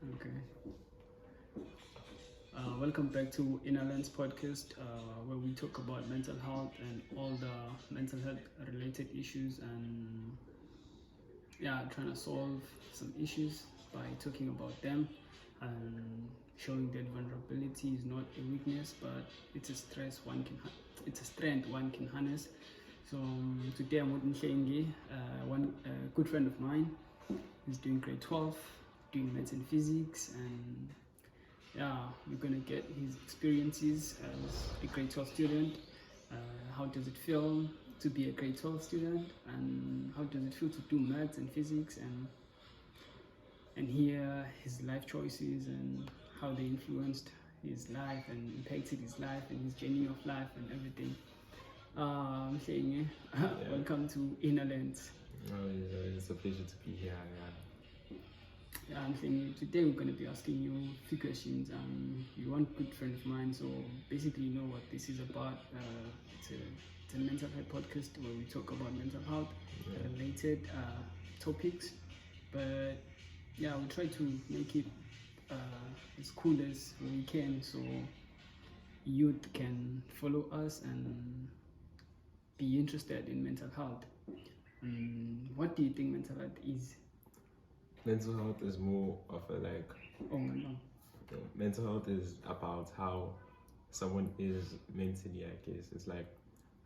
Okay. Welcome back to Innerland's podcast, where we talk about mental health and all the mental health related issues, and trying to solve some issues by talking about them and showing that vulnerability is not a weakness, but it's a it's a strength one can harness. So today I'm with Mhlengi, one good friend of mine. He's doing grade 12, doing maths and physics, and we're gonna get his experiences as a grade 12 student. How does it feel to be a grade 12 student, and how does it feel to do maths and physics, and hear his life choices and how they influenced his life and impacted his life and his journey of life and everything. Mhlengi, welcome to Innerland. Oh, yeah, it's a pleasure to be here. I'm saying today we're going to be asking you a few questions. You're one good friend of mine, so basically you know what this is about. It's a mental health podcast where we talk about mental health related topics, but we try to make it as cool as we can, so youth can follow us and be interested in mental health. What do you think mental health is? Mental health is more of a like. Oh my god. Mental health is about how someone is mentally. I guess it's like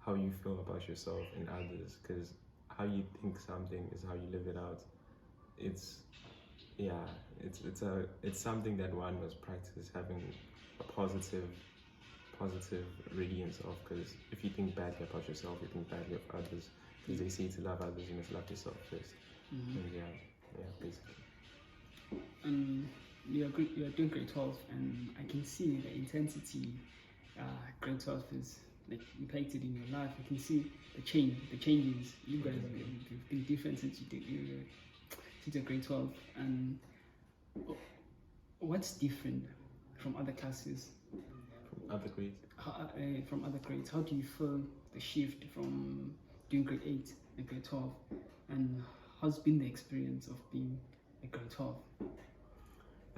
how you feel about yourself and others. Because how you think something is how you live it out. It's something that one must practice having a positive radiance of. Because if you think badly about yourself, you think badly of others. Because they say to love others, you must love yourself first. Mm-hmm. And basically. You are doing grade 12, and I can see the intensity grade 12 is like impacted in your life. I can see the changes. You guys have been different since you're grade 12. And what's different from other classes? From other grades? From other grades. How do you feel the shift from doing grade 8 and grade 12? And how's been the experience of being a grade 12?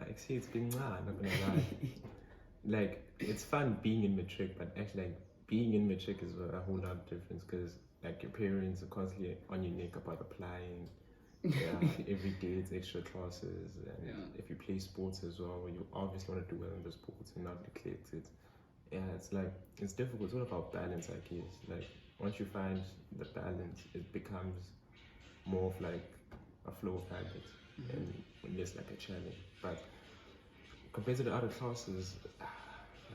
Like, see, it's been not gonna lie. Like, it's fun being in matric, but actually, like, being in matric is a whole lot of difference because, like, your parents are constantly on your neck about applying. Every day it's extra classes, and if you play sports as well, you obviously want to do well in the sports and not neglect it. It's like, it's difficult. It's all about balance, I guess. Like, once you find the balance, it becomes more of like a flow of habit and less like a challenge. But compared to the other classes,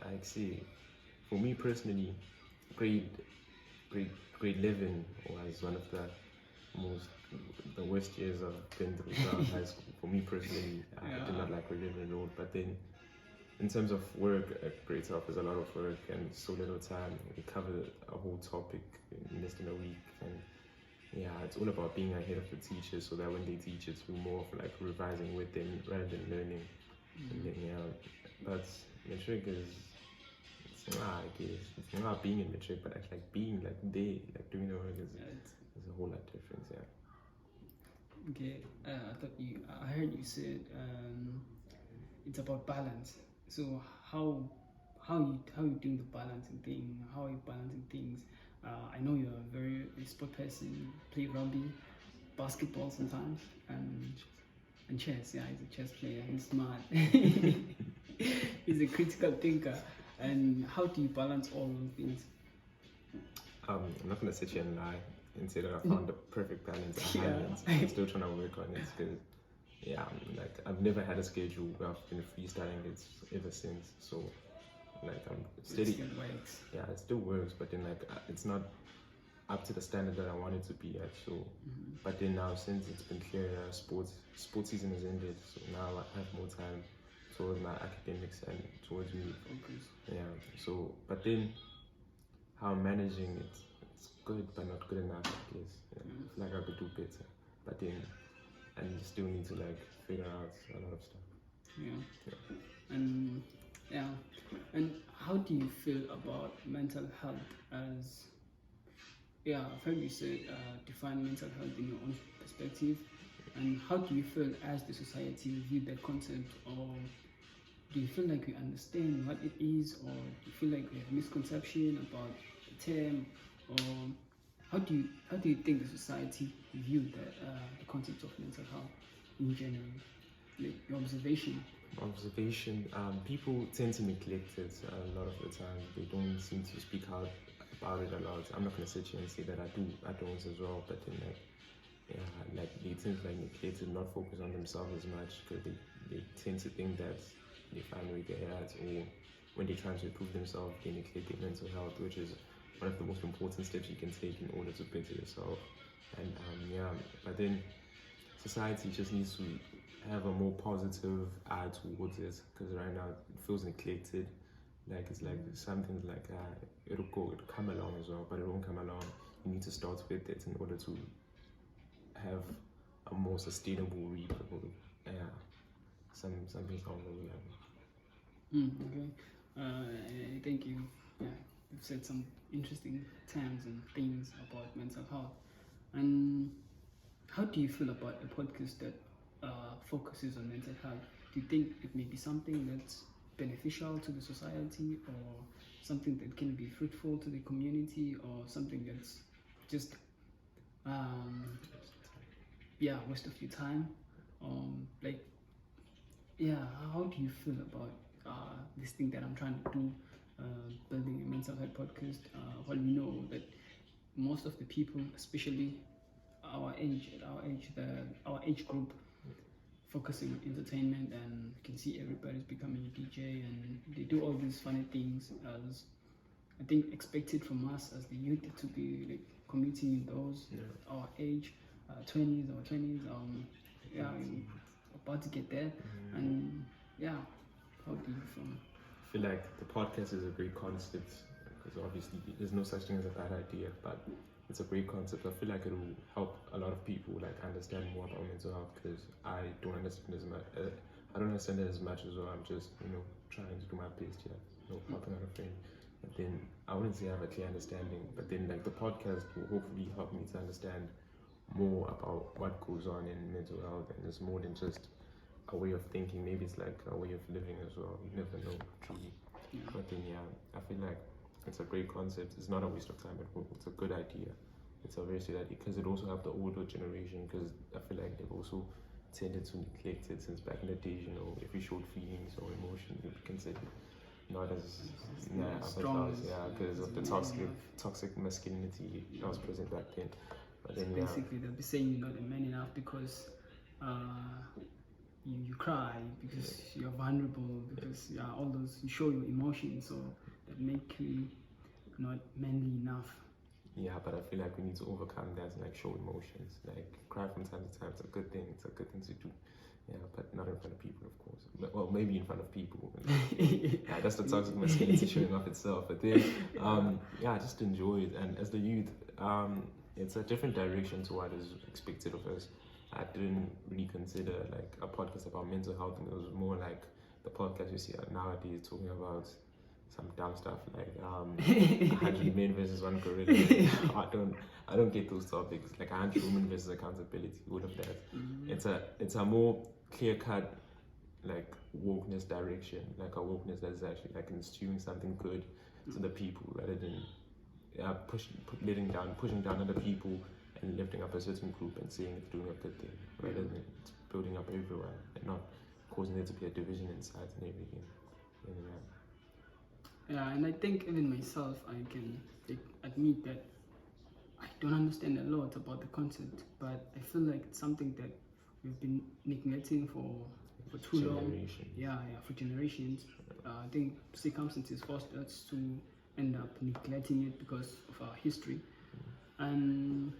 I see, for me personally, grade 11 was one of the worst years I've been through throughout high school. For me personally, I did not like grade 11 at all. But then, in terms of work at grade 12, there's a lot of work and so little time. We covered a whole topic in less than a week, and it's all about being ahead of the teachers so that when they teach it, we're more of like revising with them rather than learning. And then, but matric it's not being in matric, but actually like being like there, like doing the work is a whole lot different. Okay, I heard you said it's about balance. So how you doing the balancing thing? How are you balancing things? I know you're a very sport person. Play rugby, basketball sometimes, and chess. Yeah, he's a chess player. He's smart. He's a critical thinker. And how do you balance all those things? I'm not gonna sit here and lie and say that I found the perfect balance. I'm still trying to work on it because like I've never had a schedule where I've been freestyling it ever since. So like I'm steady. It still works. Yeah, it still works, but then like it's not up to the standard that I want it to be at. So, but then now since it's been clear, sports season is ended, so now I have more time towards my academics and towards me. Okay. So, but then how I'm managing it, it's good, but not good enough, I guess. I feel like I could do better, but then I still need to like figure out a lot of stuff. And how do you feel about mental health as I've heard you say define mental health in your own perspective, And how do you feel as the society view that concept, or do you feel like we understand what it is, or do you feel like we have misconception about the term, or how do you think the society view the concept of mental health in general? Like your observation. People tend to neglect it a lot of the time. They don't seem to speak out about it a lot. I'm not gonna sit here and say that I don't as well, but then like they tend to like neglect it, not focus on themselves as much, because they tend to think that they find where they're at, or when they're trying to improve themselves, they neglect their mental health, which is one of the most important steps you can take in order to better yourself. And but then society just needs to have a more positive eye towards it, because right now it feels neglected. Like it's like something like it'll come along as well, but it won't come along. You need to start with it in order to have a more sustainable read. Something along the way. Okay. I think you've said some interesting terms and things about mental health. And how do you feel about a podcast that focuses on mental health? Do you think it may be something that's beneficial to the society, or something that can be fruitful to the community, or something that's just waste of your time? How do you feel about this thing that I'm trying to do, building a mental health podcast? Well, we know that most of the people, especially our age group, focusing on entertainment, and you can see everybody's becoming a DJ, and they do all these funny things as I think expected from us as the youth to be like committing in those our age, 20s, about to get there. And how do you feel? I feel like the podcast is a great concept, because obviously there's no such thing as a bad idea, but it's a great concept. I feel like it will help a lot of people like understand more about mental health, because I don't understand as much. I don't understand it as much as well. I'm just trying to do my best here, helping out a friend. But then I wouldn't say I have a clear understanding, but then like the podcast will hopefully help me to understand more about what goes on in mental health, and it's more than just a way of thinking. Maybe it's like a way of living as well. You never know, truly. But then I feel like it's a great concept. It's not a waste of time. It's a good idea. It's a very good idea, because it also helped the older generation, because I feel like they've also tended to neglect it since back in the days. If you showed feelings or emotions, you'd be considered not as strong, because of the toxic masculinity that was present back then. But then basically they'll be saying you're not a man enough because you cry, because you're vulnerable, because all those, you show your emotions, so that make you not manly enough. Yeah, but I feel like we need to overcome that and like show emotions. Like cry from time to time. It's a good thing. It's a good thing to do. Yeah, but not in front of people, of course. Well, maybe in front of people. That's the toxic masculinity showing off itself. But then, I just enjoy it. And as the youth, it's a different direction to what is expected of us. I didn't really consider like a podcast about mental health, and it was more like the podcast you see nowadays talking about some dumb stuff like 100 men versus one gorilla. I don't get those topics, like 100 women versus accountability, all of that. It's a more clear-cut like wokeness direction, like a wokeness that is actually like instilling something good to the people, rather than pushing down other people and lifting up a certain group and saying it's doing a good thing, rather than it's building up everyone and not causing there to be a division inside and everything. And I think even myself, I can admit that I don't understand a lot about the concept, but I feel like it's something that we've been neglecting for too long. For generations. I think circumstances forced us to end up neglecting it because of our history. And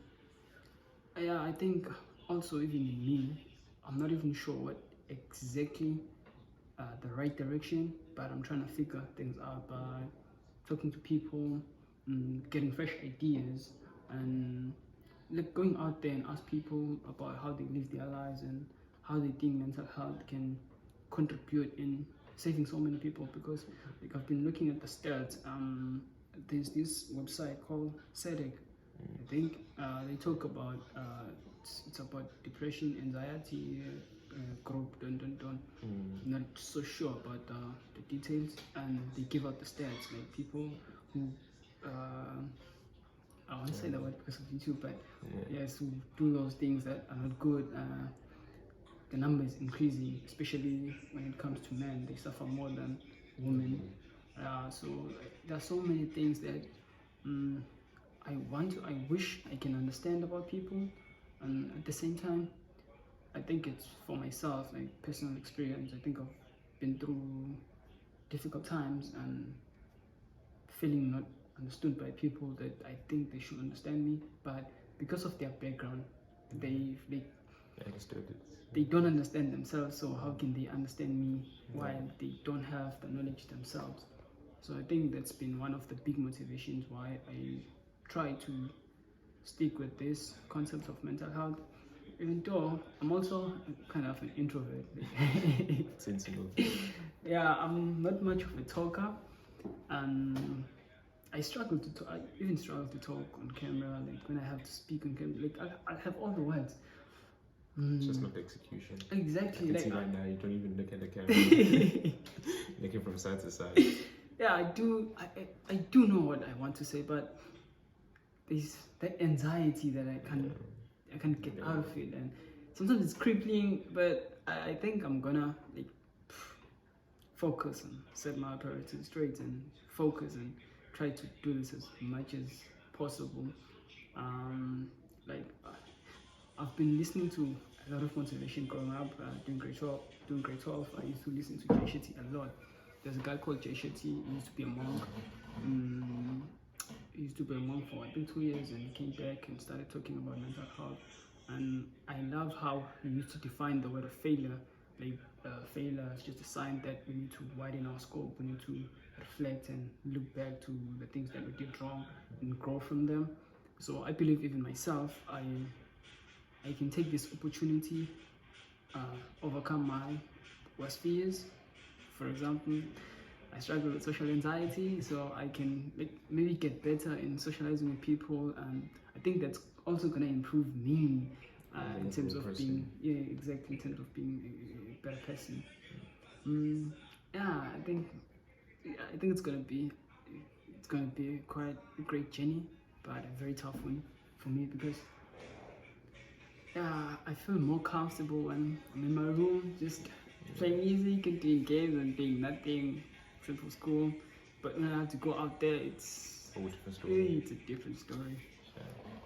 I think also even in me, I'm not even sure what exactly the right direction, but I'm trying to figure things out by talking to people, getting fresh ideas, and like going out there and ask people about how they live their lives and how they think mental health can contribute in saving so many people. Because like I've been looking at the stats, there's this website called SEDEC. I think they talk about it's about depression, anxiety group. Don't. Not so sure about the details, and they give out the stats like people who. I won't say the word because of YouTube, but yes, who do those things that are not good. The number is increasing, especially when it comes to men. They suffer more than women. So there are so many things that I wish I can understand about people, and at the same time, I think it's for myself, like personal experience. I think I've been through difficult times and feeling not understood by people that I think they should understand me, but because of their background, they understood it. they don't understand themselves, so how can they understand me while they don't have the knowledge themselves? So I think that's been one of the big motivations why I try to stick with this concept of mental health, even though I'm also kind of an introvert. Sensible. Yeah, I'm not much of a talker, and I struggle to talk. I even struggle to talk on camera. Like when I have to speak on camera, like I have all the words. It's just not the execution. Exactly. I can see right now you don't even look at the camera. Looking from side to side. Yeah, I do. I do know what I want to say, but there's that anxiety that I can't get out of it, and sometimes it's crippling. But I think I'm gonna like focus and set my priorities straight and focus and try to do this as much as possible. Like I've been listening to a lot of motivation growing up, doing grade 12. I used to listen to Jay Shetty a lot. There's a guy called Jay Shetty. He used to be a monk. He used to be a monk for I think 2 years, and he came back and started talking about mental health. And I love how he used to define the word of failure. Like failure is just a sign that we need to widen our scope. We need to reflect and look back to the things that we did wrong and grow from them. So I believe even myself, I can take this opportunity, overcome my worst fears. For example, I struggle with social anxiety, so I can maybe get better in socializing with people, and I think that's also gonna improve me in terms of being in terms of being a better person. I think it's gonna be quite a great journey, but a very tough one for me because I feel more comfortable when I'm in my room just playing music and doing games and doing nothing except for school. But when I have to go out there, it's a different story. It's a different story.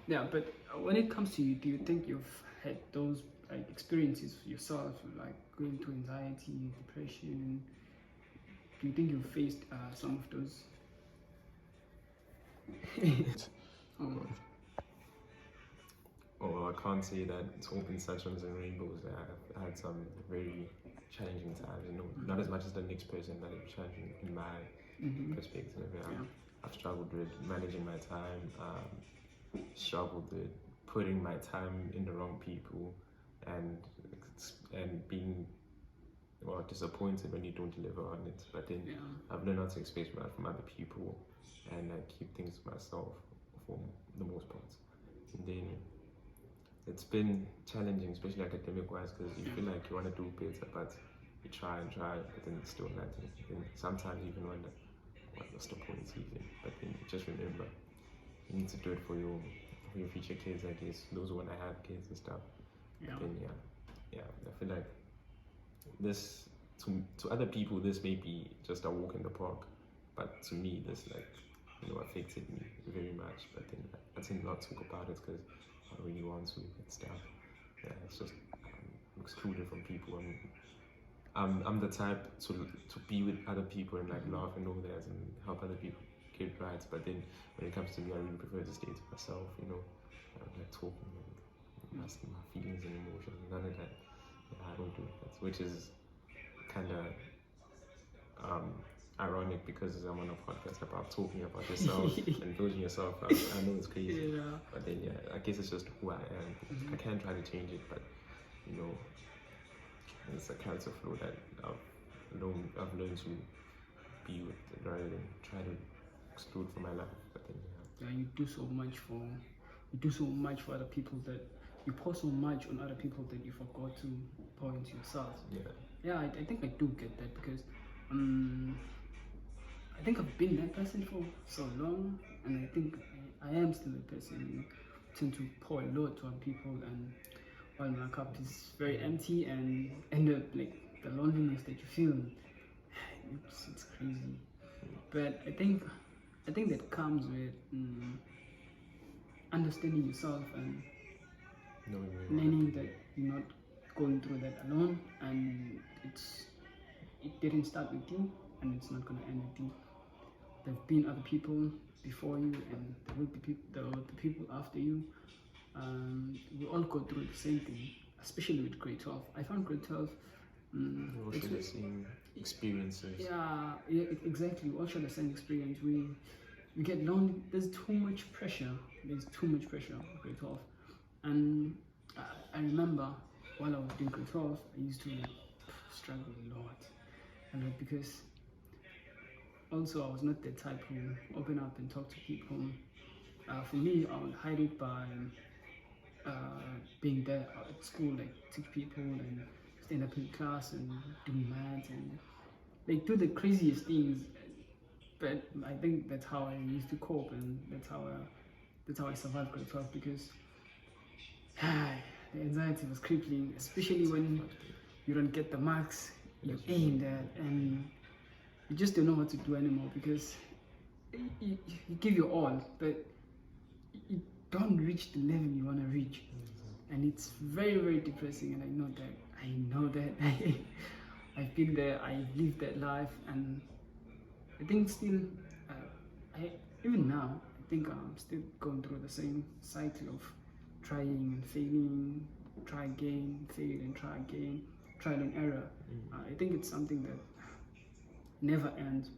Yeah, but when it comes to you, do you think you've had those experiences yourself, like going through anxiety, depression? Do you think you've faced some of those? Oh, I can't say that it's all been sunshines and rainbows. I've had some very challenging times, not as much as the next person, but it's challenging in my perspective. I've struggled with managing my time, struggled with putting my time in the wrong people, and being disappointed when you don't deliver on it. But then I've learned how to expect that from other people and keep things to myself for the most part. And then it's been challenging, especially academic-wise, because you feel like you want to do better, but you try, but then it's still nothing. And sometimes you even wonder, what's the point even? But then just remember, you need to do it for your future kids, I guess, those who want to have kids and stuff. But then I feel like this, to other people, this may be just a walk in the park, but to me, this affected me very much. But then I tend not to talk about it because I don't really want to and stuff. It's just I'm excluded from people. I'm the type to be with other people and laugh and all that and help other people get right. But then when it comes to me, I really prefer to stay to myself. Talking and asking my feelings and emotions. None of that. I don't do that, which is kind of ironic because I'm on a podcast about talking about yourself and building yourself up. I know it's crazy, but then I guess it's just who I am. I can't try to change it, but it's a character flaw that I've learned to be with rather than try to exclude from my life. But then you do so much for other people that you pour so much on other people that you forgot to pour into yourself. Yeah. I think I do get that because I think I've been that person for so long, and I think I am still a person who tend to pour a lot on people, and while my cup is very empty and end up like the loneliness that you feel, it's crazy. But I think that comes with understanding yourself and learning that you're not going through that alone, and it didn't start with you, and it's not gonna end with you. There've been other people before you, and there will be the people after you. We all go through the same thing, especially with grade 12. I found grade 12. Also the same experiences. Yeah, exactly. We all share the same experience. We get lonely. There's too much pressure. There's too much pressure on grade 12. And I remember while I was doing grade 12, I used to struggle a lot. Because also I was not the type who open up and talk to people. For me, I would hide it by being there at school, like teach people and stand up in class and do math and like do the craziest things. But I think that's how I used to cope, and that's how I survived grade 12 because the anxiety was crippling, especially when you don't get the marks you aimed at, and you just don't know what to do anymore because you give your all, but you don't reach the level you want to reach, and it's very, very depressing. And I know that. I've been there. I've lived that life, and I think still, even now, I think I'm still going through the same cycle of trying and failing, try again, fail and try again, trial and error. I think it's something that never ends,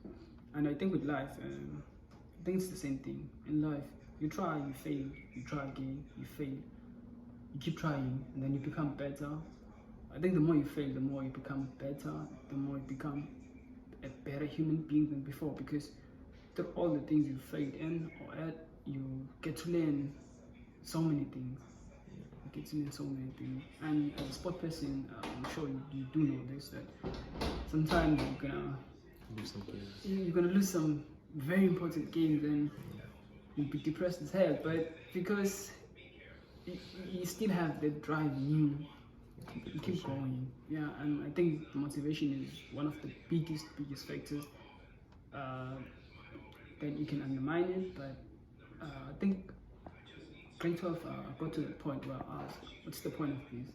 and I think with life, I think it's the same thing. In life, you try, you fail, you try again, you fail, you keep trying, and then you become better. I think the more you fail, the more you become better, the more you become a better human being than before, because through all the things you failed in or at, you get to learn so many things. You get to learn so many things. And as a sport person, I'm sure you do know this, that sometimes you're gonna lose some games. You're gonna lose some very important games, and you'll be depressed as hell. But because you still have the drive in you, you keep going. Yeah, and I think motivation is one of the biggest factors that you can undermine it. But I think grade 12 got to the point where I asked, what's the point of this?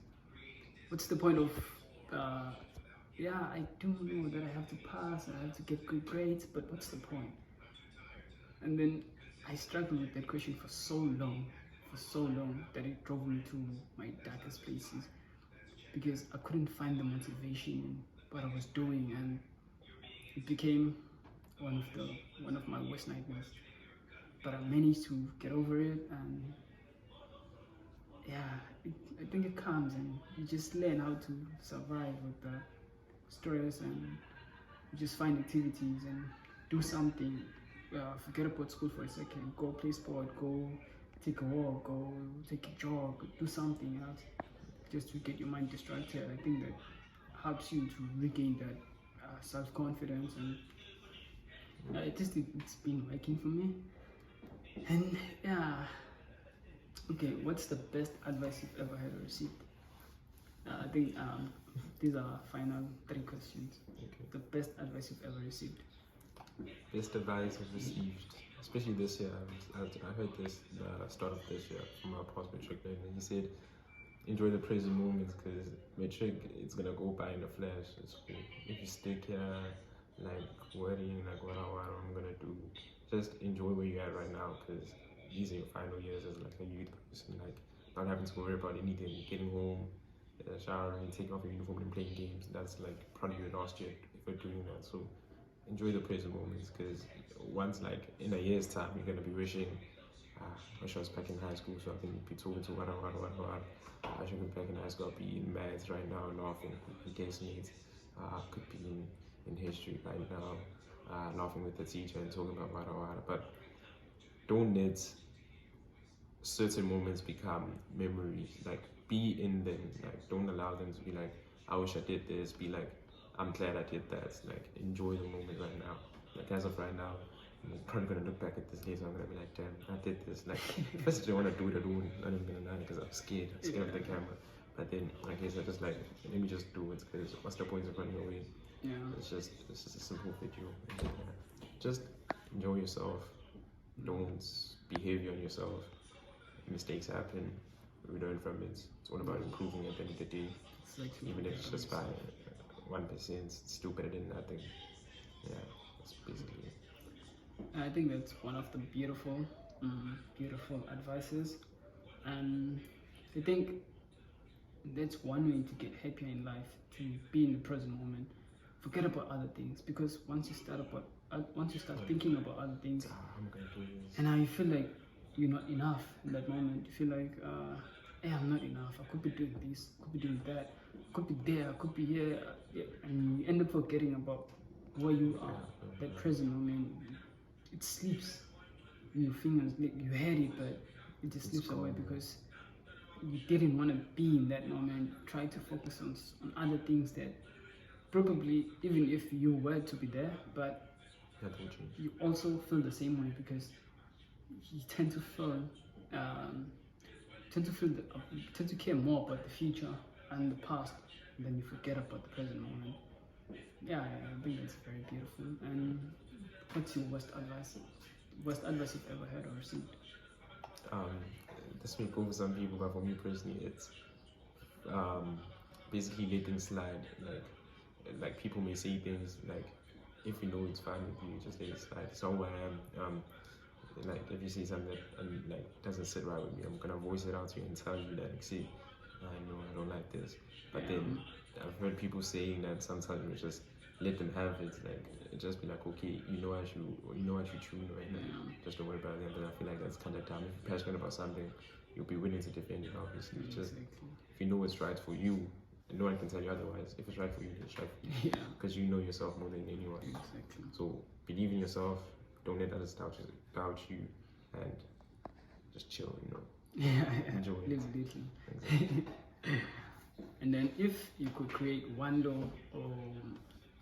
What's the point of I do know that I have to pass, I have to get good grades, but what's the point? And then I struggled with that question for so long that it drove me to my darkest places, because I couldn't find the motivation in what I was doing, and it became one of my worst nightmares. But I managed to get over it, and I think it comes, and you just learn how to survive with the stress, and you just find activities and do something. Forget about school for a second. Go play sport. Go take a walk. Go take a jog. Do something else just to get your mind distracted. I think that helps you to regain that self-confidence, and it's been working for me. And okay, what's the best advice you've ever had or received? I think these are final 3 questions. Okay. The best advice you've ever received. Best advice I've received, especially this year. I heard this the start of this year from our past matric learner. He said, enjoy the present moments, because matric, it's gonna go by in a flash. If you stick here, like worrying, like what I'm gonna do, just enjoy where you're at right now, because these are your final years as like a youth person, like not having to worry about anything, getting home, showering, taking off your uniform and playing games. That's like probably your last year if you're doing that. So enjoy the present moments, because once, like in a year's time, you're gonna be wishing, I wish I was back in high school so I can be talking to what. I should be back in high school. I'll be in maths right now, laughing with guessmates. I could be in history right now, laughing with the teacher and talking about what. But don't let certain moments become memories. Like, be in them. Like, don't allow them to be like, I wish I did this. Be like, I'm glad I did that. Like, enjoy the moment right now. Like, as of right now, I'm probably gonna look back at this later. I'm gonna be like, damn, I did this. Like, first I didn't want to do it. I'm not even gonna lie because I'm scared. I'm scared of the camera. But then, I guess I just like, let me just do it. Because what's the point of running away? Yeah. It's just a simple video. Yeah. Just enjoy yourself. Don't behave on yourself. Mistakes happen. We learn from it. It's all about improving at the end of the day. Even if it's just by 1%, it's still better than nothing. Yeah, that's basically it. I think that's one of the beautiful advices, and I think that's one way to get happier in life, to be in the present moment, forget about other things, because once you start thinking about other things, I'm gonna do this. and now you feel like you're not enough in that moment. You feel like, hey, I'm not enough. I could be doing this, could be doing that, could be there, could be here, yeah. And you end up forgetting about where you are. That present moment, it sleeps in your fingers. Like, you had it, but it just slips away because you didn't want to be in that moment. Try to focus on other things that probably, even if you were to be there, but you also feel the same way, because you tend to care more about the future and the past, and then you forget about the present moment. Yeah, I think that's very beautiful. And what's your worst advice you've ever heard or received? This may go for some people, but for me personally, it's basically letting slide. Like people may say things like, if you know it's fine with you, just let it slide. It's not who I am. Like, if you say something that like doesn't sit right with me, I'm gonna voice it out to you and tell you that, like, see, I know I don't like this. But then I've heard people saying that sometimes you just let them have it. Like, just be like, okay, you know what you true right now. Just don't worry about it. But I feel like that's kind of dumb. If you're passionate about something, you'll be willing to defend it. Obviously, just if you know what's right for you, and no one can tell you otherwise. If it's right for you, it's right for you. Yeah. Because you know yourself more than anyone. Exactly. So believe in yourself. Don't let others doubt you, and just chill. Yeah. Enjoy it. Exactly. And then, if you could create one law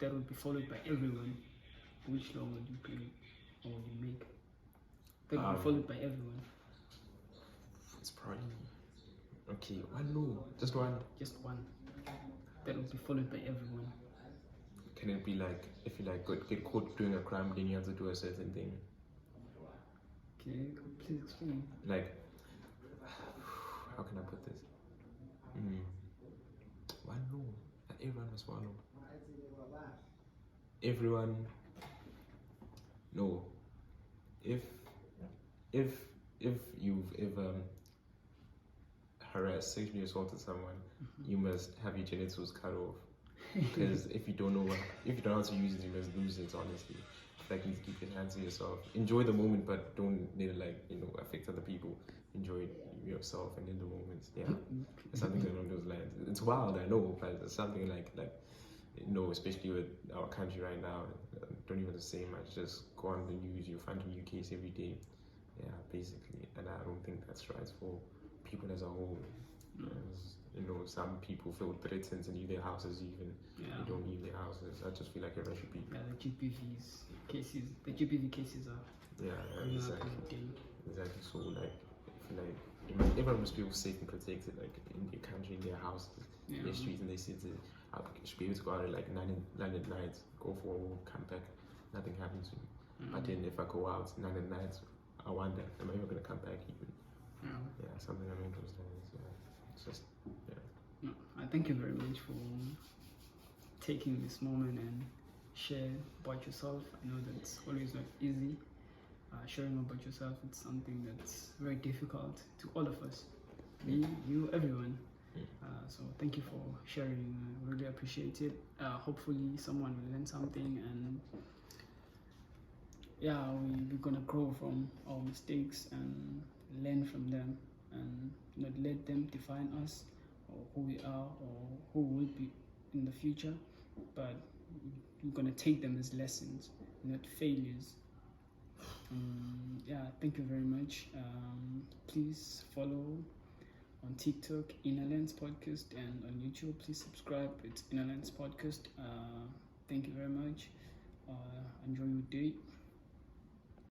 that would be followed by everyone, which law would you create or would you make that would be followed by everyone? It's probably okay. One law, just one. Just one that would be followed by everyone. Can it be like, if you like get caught doing a crime, then you have to do a certain thing? Okay, please explain. Like, how can I put this? One law. Everyone must follow. Everyone. No. If you've ever harassed, sexually assaulted someone, you must have your genitals cut off. Because if you don't know how to use it, you must lose it. Honestly, like, you need to keep your hands to yourself. Enjoy the moment, but don't let it affect other people. Enjoy yourself and in the moments. Yeah, something along those lines. It's wild, I know, but it's something like especially with our country right now. Don't even have to say much. Just go on the news. You find a new case every day. Yeah, basically, and I don't think that's right for people as a whole. Some people feel threatened to leave their houses, even they don't leave their houses. I just feel like everyone should be. Yeah, the GBV cases are. Yeah, exactly. So like, I feel like everyone must feel safe and protected, like in their country, in their houses, in their streets, in their city. I should be able to go out at like 9 at night, go for a walk, come back, nothing happens to me. But then if I go out 9 at night, I wonder, am I ever gonna come back even? Yeah, something along those lines. Yeah, it's just I thank you very much for taking this moment and share about yourself. I know that's always not easy. Sharing about yourself, it's something that's very difficult to all of us. Me, you, everyone. So thank you for sharing. I really appreciate it. Hopefully someone will learn something, and we're gonna grow from our mistakes and learn from them, and not let them define us or who we are or who we will be in the future, but we're gonna take them as lessons, not failures. Thank you very much. Please follow on TikTok, Inner Lens Podcast, and on YouTube, please subscribe. It's Inner Lens Podcast. Thank you very much. Enjoy your day.